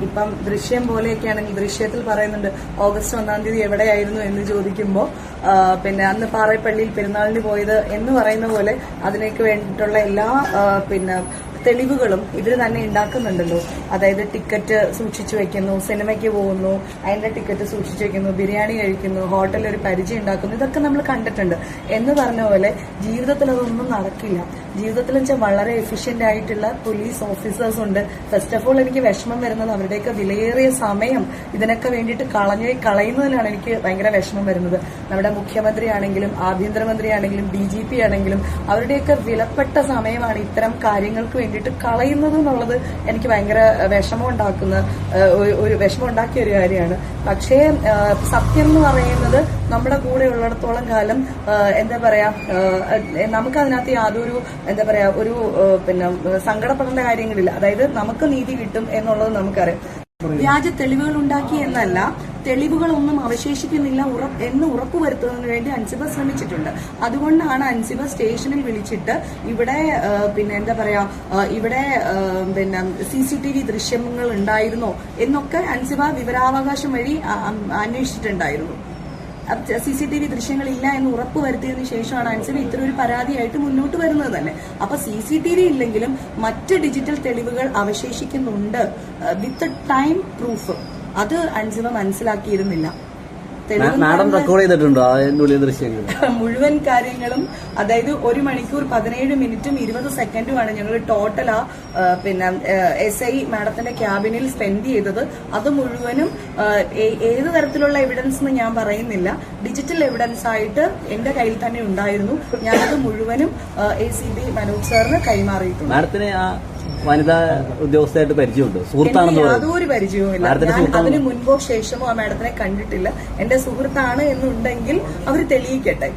ഇപ്പം ദൃശ്യം പോലെയൊക്കെയാണെങ്കിൽ ദൃശ്യത്തിൽ പറയുന്നുണ്ട് ഓഗസ്റ്റ് 1 എവിടെയായിരുന്നു എന്ന് ചോദിക്കുമ്പോൾ പിന്നെ അന്ന് പാറേപ്പള്ളിയിൽ പെരുന്നാളിന് പോയത് എന്ന് പറയുന്ന പോലെ അതിനേക്ക് വേണ്ടിയിട്ടുള്ള എല്ലാ തെളിവുകളും ഇവർ തന്നെ ഉണ്ടാക്കുന്നുണ്ടല്ലോ. അതായത് ടിക്കറ്റ് സൂക്ഷിച്ചു വെക്കുന്നു, സിനിമയ്ക്ക് പോകുന്നു, അതിന്റെ ടിക്കറ്റ് സൂക്ഷിച്ചു വെക്കുന്നു, ബിരിയാണി കഴിക്കുന്നു, ഹോട്ടലിൽ ഒരു പരിചയം ഉണ്ടാക്കുന്നു, ഇതൊക്കെ നമ്മൾ കണ്ടിട്ടുണ്ട്. എന്ന് പറഞ്ഞ പോലെ ജീവിതത്തിൽ അതൊന്നും നടക്കില്ല. ജീവിതത്തിൽ വെച്ചാൽ വളരെ എഫിഷ്യന്റ് ആയിട്ടുള്ള പോലീസ് ഓഫീസേഴ്സ് ഉണ്ട്. ഫസ്റ്റ് ഓഫ് ഓൾ എനിക്ക് വിഷമം വരുന്നത് അവരുടെയൊക്കെ വിലയേറിയ സമയം ഇതിനൊക്കെ വേണ്ടിയിട്ട് കളയുന്നതിലാണ് എനിക്ക് ഭയങ്കര വിഷമം വരുന്നത്. നമ്മുടെ മുഖ്യമന്ത്രി ആണെങ്കിലും ആഭ്യന്തരമന്ത്രി ആണെങ്കിലും DGP ആണെങ്കിലും അവരുടെയൊക്കെ വിലപ്പെട്ട സമയമാണ് ഇത്തരം കാര്യങ്ങൾക്ക് വേണ്ടിയിട്ട് കളയുന്നത് എന്നുള്ളത് എനിക്ക് ഭയങ്കര വിഷമമുണ്ടാക്കിയ ഒരു കാര്യമാണ്. പക്ഷേ സത്യം എന്ന് പറയുന്നത് നമ്മുടെ കൂടെ ഉള്ളിടത്തോളം കാലം നമുക്കതിനകത്ത് യാതൊരു സങ്കടപ്പെടേണ്ട കാര്യങ്ങളില്ല. അതായത് നമുക്ക് നീതി കിട്ടും എന്നുള്ളത് നമുക്കറിയാം. വ്യാജ തെളിവുകൾ ഉണ്ടാക്കി എന്നല്ല, തെളിവുകളൊന്നും അവശേഷിക്കുന്നില്ല എന്ന് ഉറപ്പുവരുത്തുന്നതിന് വേണ്ടി അൻസിബ ശ്രമിച്ചിട്ടുണ്ട്. അതുകൊണ്ടാണ് അൻസിബ സ്റ്റേഷനിൽ വിളിച്ചിട്ട് ഇവിടെ ഇവിടെ CCTV ദൃശ്യങ്ങൾ ഉണ്ടായിരുന്നോ എന്നൊക്കെ അൻസിബ വിവരാവകാശം വഴി അന്വേഷിച്ചിട്ടുണ്ടായിരുന്നു. CCTV ദൃശ്യങ്ങളില്ല എന്ന് ഉറപ്പുവരുത്തിയതിനു ശേഷമാണ് അൻസിബ ഇത്തരൊരു പരാതിയായിട്ട് മുന്നോട്ട് വരുന്നത് തന്നെ. അപ്പൊ CCTV ഇല്ലെങ്കിലും മറ്റ് ഡിജിറ്റൽ തെളിവുകൾ അവശേഷിക്കുന്നുണ്ട് വിത്ത് ടൈം പ്രൂഫ്. അത് അൻസിബ മനസ്സിലാക്കിയിരുന്നില്ല. റെക്കോർഡ് ചെയ്തിട്ടുണ്ടോ അതിനുള്ളിൽ ദൃശ്യങ്ങൾ മുഴുവൻ കാര്യങ്ങളും? അതായത് 1 മണിക്കൂർ 17 മിനിറ്റും 20 സെക്കൻഡുമാണ് ഞങ്ങൾ ടോട്ടൽ SI മാഡത്തിന്റെ ക്യാബിനിൽ സ്പെൻഡ് ചെയ്തത്. അത് മുഴുവനും ഏത് തരത്തിലുള്ള എവിഡൻസ് എന്ന് ഞാൻ പറയുന്നില്ല, ഡിജിറ്റൽ എവിഡൻസ് ആയിട്ട് എന്റെ കയ്യിൽ തന്നെ ഉണ്ടായിരുന്നു. ഞാനത് മുഴുവനും ACP മനോജ് സാറിന് കൈമാറിയിട്ടുണ്ട്. വനിതാ ഉദ്യോഗസ്ഥയായിട്ട് പരിചയമുണ്ടോ? സുഹൃത്താണെന്ന് യാതൊരു പരിചയവുമില്ല. ഞാൻ അതിന് മുൻപോ ശേഷമോ ആ മാഡത്തിനെ കണ്ടിട്ടില്ല. എന്റെ സുഹൃത്താണ് എന്നുണ്ടെങ്കിൽ അവർ തെളിയിക്കട്ടെ.